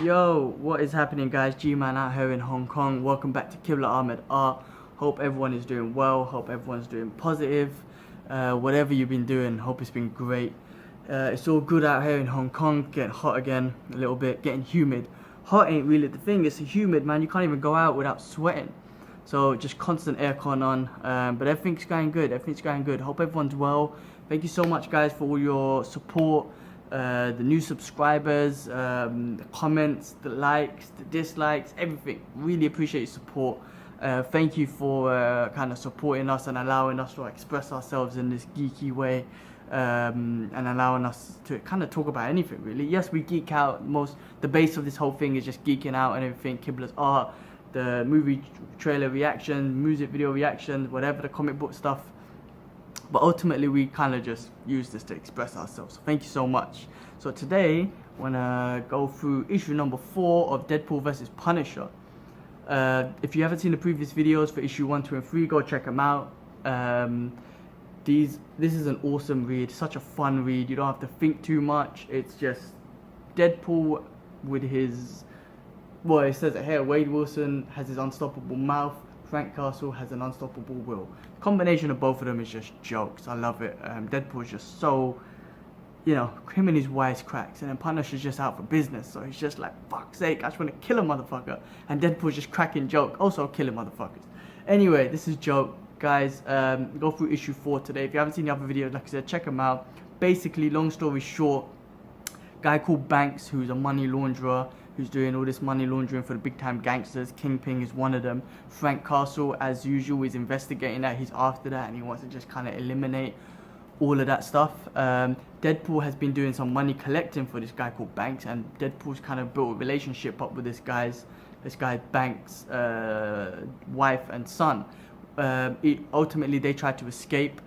Yo, what is happening, guys? Gman out here in Hong Kong. Welcome back to Kibla Ahmed Art. Hope everyone is doing well. Hope everyone's doing positive. Whatever you've been doing, hope it's been great. It's all good out here in Hong Kong. Getting hot again a little bit. Getting humid. Hot ain't really the thing. It's humid, man. You can't even go out without sweating. So just constant aircon on. But everything's going good. Everything's going good. Hope everyone's well. Thank you so much, guys, for all your support. The new subscribers, the comments, the likes, the dislikes, everything. Really appreciate your support. Thank you for kind of supporting us and allowing us to express ourselves in this geeky way, and allowing us to kind of talk about anything, really. Yes, we geek out. The base of this whole thing is just geeking out and everything. Kibla's art, the movie trailer reaction, music video reactions, whatever, the comic book stuff. But ultimately, we kind of just use this to express ourselves. So thank you so much. So today, I want to go through issue number 4 of Deadpool vs. Punisher. If you haven't seen the previous videos for issue 1, 2, and 3, go check them out. This is an awesome read. Such a fun read. You don't have to think too much. It's just Deadpool with his... Well, it says it here. Wade Wilson has his unstoppable mouth. Frank Castle has an unstoppable will. Combination of both of them is just jokes. I love it. Deadpool is just so, you know, him and his wisecracks, and then Punisher's just out for business, so he's just like, fuck's sake, I just want to kill a motherfucker, and Deadpool's just cracking joke, also killing motherfuckers. Anyway, this is joke, guys. Go through issue 4 today. If you haven't seen the other videos, like I said, check them out. Basically, long story short, guy called Banks, who's a money launderer, who's doing all this money laundering for the big time gangsters. Kingpin is one of them. Frank Castle, as usual, is investigating that. He's after that, and he wants to just kind of eliminate all of that stuff. Deadpool has been doing some money collecting for this guy called Banks, and Deadpool's kind of built a relationship up with this guy Banks' wife and son. Ultimately, they tried to escape.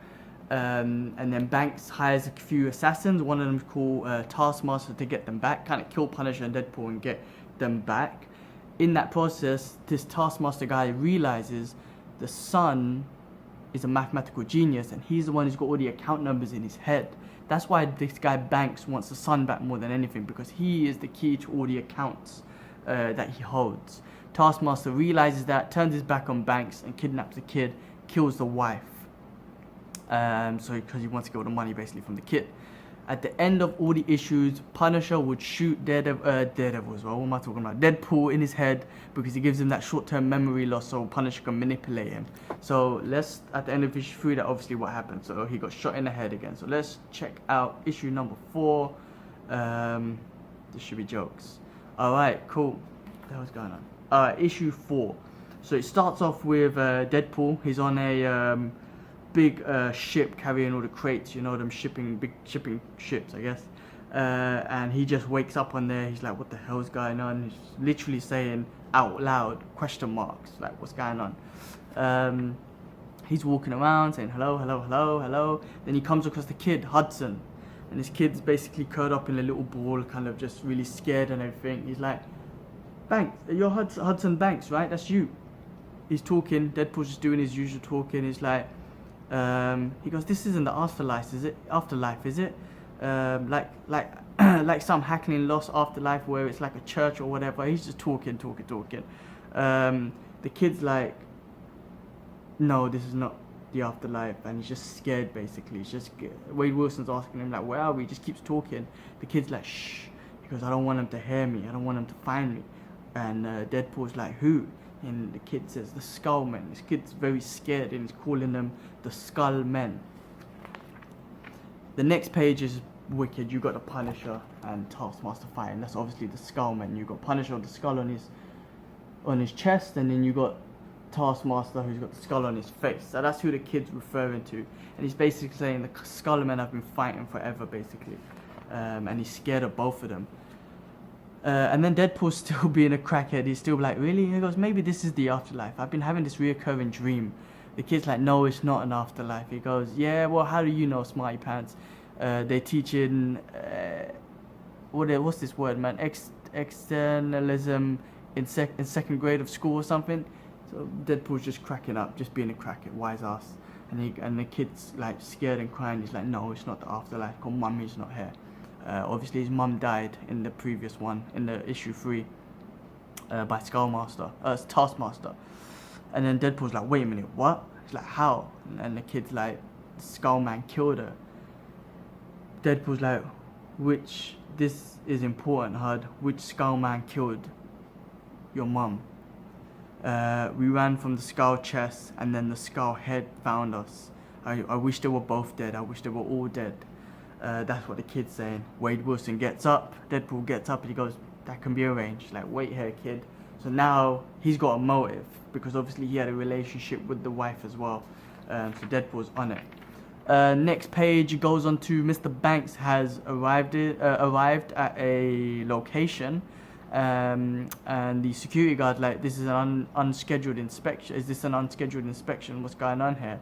And then Banks hires a few assassins. One of them is called Taskmaster to get them back, kind of kill Punisher and Deadpool and get them back. In that process, this Taskmaster guy realizes the son is a mathematical genius, and he's the one who's got all the account numbers in his head. That's why this guy Banks wants the son back more than anything, because he is the key to all the accounts that he holds. Taskmaster realizes that, turns his back on Banks and kidnaps the kid, kills the wife. So because he wants to get all the money basically from the kid. At the end of all the issues, Punisher would shoot Daredevil as well. What am I talking about? Deadpool in his head, because he gives him that short-term memory loss, so Punisher can manipulate him. So at the end of issue 3, that obviously what happened. So he got shot in the head again. So let's check out issue number 4. This should be jokes. Alright, cool. What the hell's going on? Alright, issue 4. So it starts off with Deadpool. He's on a big ship carrying all the crates, you know, them big shipping ships, I guess. And he just wakes up on there. He's like, what the hell's going on? He's literally saying out loud question marks, like, what's going on? He's walking around saying hello, hello, hello, hello. Then he comes across the kid, Hudson, and this kid's basically curled up in a little ball, kind of just really scared and everything. He's like, Banks, you're Hudson Banks, right? That's you. He's talking. Deadpool's just doing his usual talking. He's like, he goes, this isn't the afterlife, is it? Like some hackling lost afterlife where it's like a church or whatever. He's just talking. The kid's like, no, this is not the afterlife, and he's just scared basically. He's just Wade Wilson's asking him like, where are we? He just keeps talking. The kid's like, shh. He goes, I don't want him to hear me. I don't want him to find me. And Deadpool's like, who? And the kid says, the Skull Men. This kid's very scared, and he's calling them the Skull Men. The next page is wicked. You got the Punisher and Taskmaster fighting. That's obviously the Skull Men. You got Punisher with the skull on his chest, and then you got Taskmaster who's got the skull on his face. So that's who the kid's referring to. And he's basically saying the Skull Men have been fighting forever, basically. And he's scared of both of them. And then Deadpool's still being a crackhead. He's still like, really? He goes, maybe this is the afterlife. I've been having this reoccurring dream. The kid's like, no, it's not an afterlife. He goes, yeah, well, how do you know, smarty pants? They're teaching, what's this word, man? Externalism in second grade of school or something. So Deadpool's just cracking up, just being a crackhead, wise ass. And the kid's like scared and crying. He's like, no, it's not the afterlife, because mummy's not here. Obviously, his mum died in the previous one, in the issue 3, by Taskmaster. And then Deadpool's like, wait a minute, what? He's like, how? And the kid's like, Skullman killed her. Deadpool's like, this is important, Hud. Which Skullman killed your mum? We ran from the skull chest, and then the skull head found us. I wish they were both dead. I wish they were all dead. That's what the kid's saying. Wade Wilson gets up. Deadpool gets up and he goes, that can be arranged. Like, wait here, kid. So now he's got a motive, because obviously he had a relationship with the wife as well. So Deadpool's on it. Next page, it goes on to Mr. Banks has arrived at a location. And the security guard, like, this is an unscheduled inspection. Is this an unscheduled inspection? What's going on here?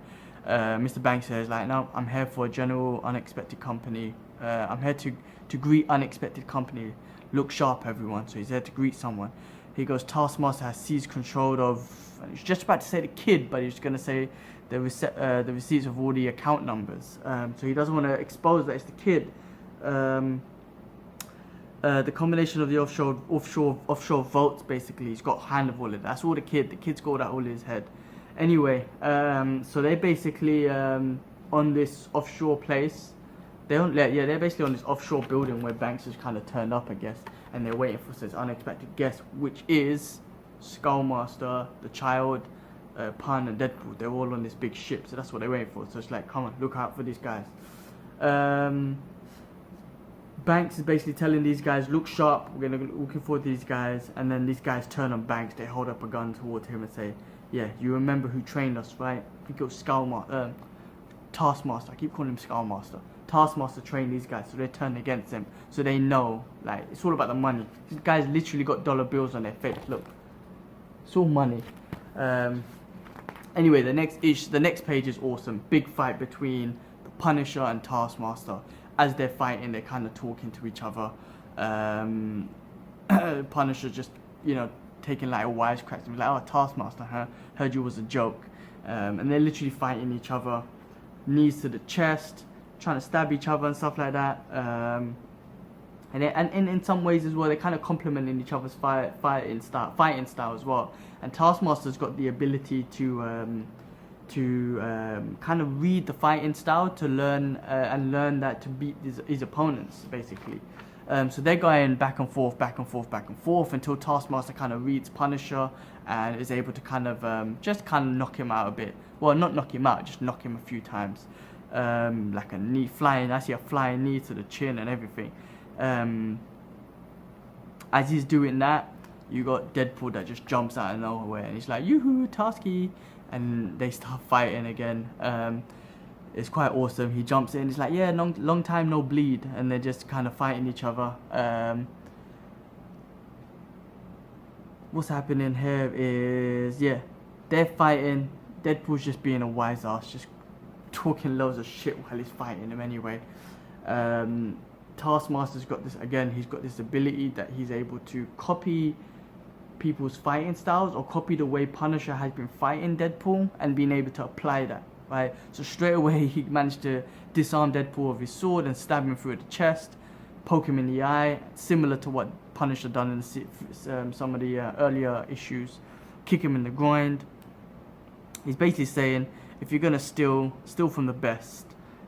Mr. Banks says, like, no, I'm here for a general unexpected company. I'm here to greet unexpected company. Look sharp, everyone. So he's there to greet someone. He goes, Taskmaster has seized control of, he's just about to say the kid, but he's going to say the receipts of all the account numbers. So he doesn't want to expose that it's the kid. The combination of the offshore votes, basically, he's got hand of all of that. That's all the kid's got that all in his head. Anyway, so they're basically on this offshore place. They're basically on this offshore building where Banks has kind of turned up, I guess, and they're waiting for this unexpected guest, which is Skullmaster, the child, Pun, and Deadpool. They're all on this big ship, so that's what they're waiting for. So it's like, come on, look out for these guys. Banks is basically telling these guys, look sharp, we're looking for these guys, and then these guys turn on Banks. They hold up a gun towards him and say, yeah, you remember who trained us, right? I think it was Taskmaster. I keep calling him Skullmaster. Taskmaster trained these guys, so they turned against him. So they know, like, it's all about the money. These guys literally got dollar bills on their face. Look, it's all money. Anyway, the next page is awesome. Big fight between the Punisher and Taskmaster. As they're fighting, they're kind of talking to each other. Punisher just, taking like a wisecrack. Like, oh, Taskmaster, heard you was a joke. And they're literally fighting each other, knees to the chest, trying to stab each other and stuff like that. And in some ways as well, they're kind of complementing each other's fighting style as well. And Taskmaster's got the ability to kind of read the fighting style to learn that to beat his opponents, basically. So they're going back and forth until Taskmaster kind of reads Punisher and is able to kind of just kind of knock him out a bit. Well, not knock him out, just knock him a few times. Like a knee flying, I see a flying knee to the chin and everything. As he's doing that, you got Deadpool that just jumps out of nowhere and he's like, yoo-hoo, Tasky, and they start fighting again. It's quite awesome. He jumps in, he's like, yeah, long time no bleed, and they're just kind of fighting each other. What's happening here is, yeah, they're fighting. Deadpool's just being a wise ass, just talking loads of shit while he's fighting him anyway. Taskmaster's got this, again, he's got this ability that he's able to copy people's fighting styles or copy the way Punisher has been fighting Deadpool and being able to apply that, right? So straight away he managed to disarm Deadpool with his sword and stab him through the chest, poke him in the eye, similar to what Punisher done in some of the earlier issues, kick him in the groin. He's basically saying, if you're gonna steal from the best.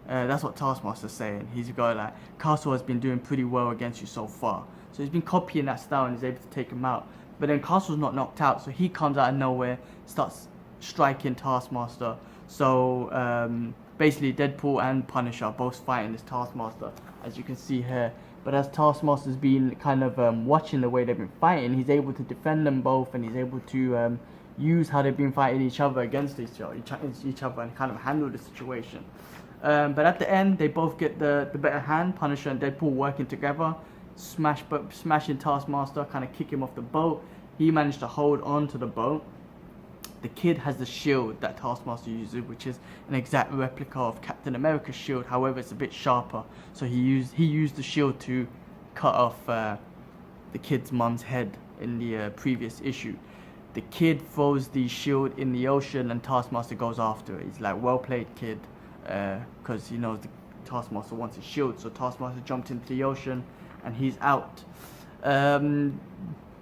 That's what Taskmaster's saying. He's got like, Castle has been doing pretty well against you so far. So he's been copying that style and he's able to take him out. But then Castle's not knocked out, so he comes out of nowhere, starts striking Taskmaster. So basically Deadpool and Punisher are both fighting this Taskmaster, as you can see here. But as Taskmaster's been kind of watching the way they've been fighting, he's able to defend them both and he's able to use how they've been fighting each other against each other and kind of handle the situation. But at the end, they both get the better hand. Punisher and Deadpool working together, smashing Taskmaster, kind of kick him off the boat. He managed to hold on to the boat. The kid has the shield that Taskmaster uses, which is an exact replica of Captain America's shield. However, it's a bit sharper. So he used the shield to cut off the kid's mum's head in the previous issue. The kid throws the shield in the ocean and Taskmaster goes after it. He's like, well played, kid. Because he knows Taskmaster wants his shield, so Taskmaster jumped into the ocean, and he's out.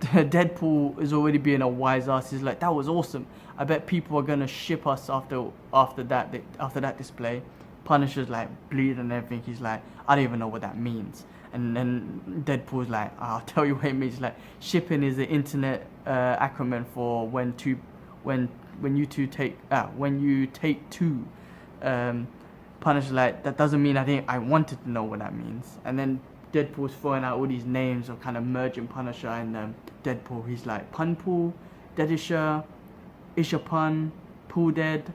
Deadpool is already being a wise ass. He's like, that was awesome. I bet people are gonna ship us after that display. Punisher's like bleeding and everything. He's like, I don't even know what that means. And then Deadpool's like, I'll tell you what it means. He's like, shipping is the internet acronym for when you take two. Punisher's like, that doesn't mean I wanted to know what that means. And then Deadpool's throwing out all these names of kind of merging Punisher and Deadpool. He's like, Punpool, Deadisher, Isha Pun, Pool Dead.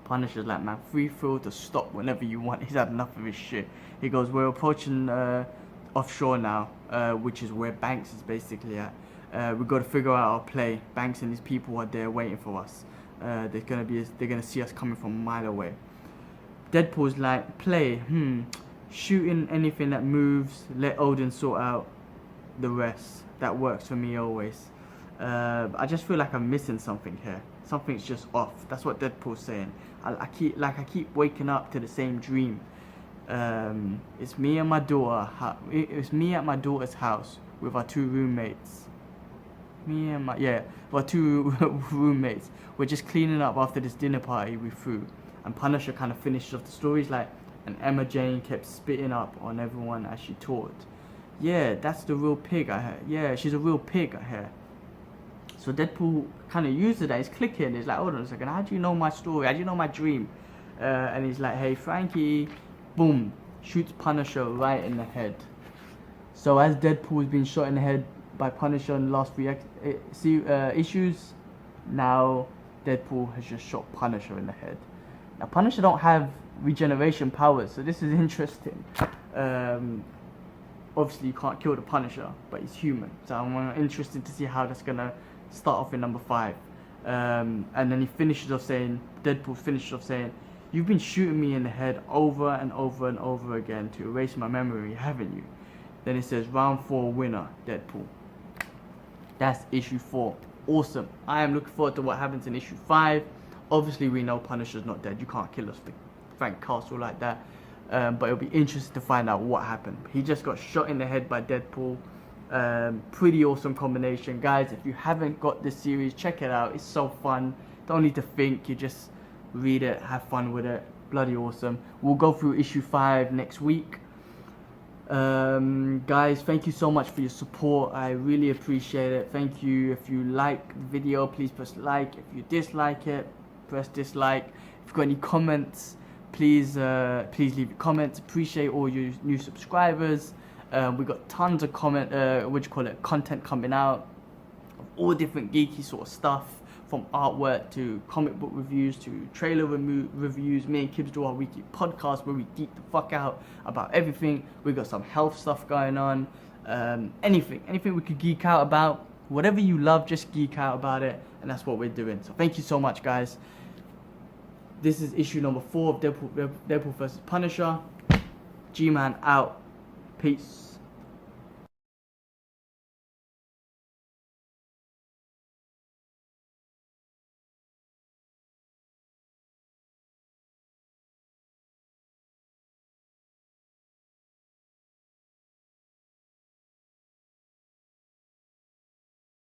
Punisher's like, man, free throw to stop whenever you want. He's had enough of his shit. He goes, we're approaching offshore now, which is where Banks is basically at. We've got to figure out our play. Banks and his people are there waiting for us. They're gonna see us coming from a mile away. Deadpool's like, play, shooting anything that moves, let Odin sort out the rest. That works for me always. I just feel like I'm missing something here. Something's just off. That's what Deadpool's saying. I keep waking up to the same dream. It's me and my daughter. It's me at my daughter's house with our two roommates. Our two roommates. We're just cleaning up after this dinner party we threw. And Punisher kind of finished off the stories like, and Emma Jane kept spitting up on everyone as she talked. Yeah, that's the real pig I heard. Yeah, she's a real pig I heard. So Deadpool kind of used that. He's clicking. He's like, hold on a second. How do you know my story? How do you know my dream? And he's like, hey, Frankie. Boom. Shoots Punisher right in the head. So as Deadpool's been shot in the head by Punisher in the last three issues, now Deadpool has just shot Punisher in the head. Now Punisher don't have regeneration powers, so this is interesting. Obviously you can't kill the Punisher, but he's human. So I'm interested to see how that's gonna start off in number 5. And then Deadpool finishes off saying, you've been shooting me in the head over and over and over again to erase my memory, haven't you? Then it says, round 4 winner, Deadpool. That's issue 4. Awesome. I am looking forward to what happens in issue 5. Obviously we know Punisher's not dead. You can't kill us for Frank Castle like that. But it'll be interesting to find out what happened. He just got shot in the head by Deadpool. Pretty awesome combination. Guys, if you haven't got this series, check it out. It's so fun. Don't need to think. You just read it, have fun with it. Bloody awesome. We'll go through issue 5 next week. Guys, thank you so much for your support. I really appreciate it. Thank you. If you like the video, please press like. If you dislike it, press dislike. If you've got any comments, please leave your comments. Appreciate all you new subscribers. We got tons of content coming out of all different geeky sort of stuff, from artwork to comic book reviews to trailer reviews. Me and Kibbs do our weekly podcast where we geek the fuck out about everything. We got some health stuff going on. Anything we could geek out about. Whatever you love, just geek out about it, and that's what we're doing. So thank you so much, guys. This is issue number 4 of Deadpool vs. Punisher. Gman out. Peace.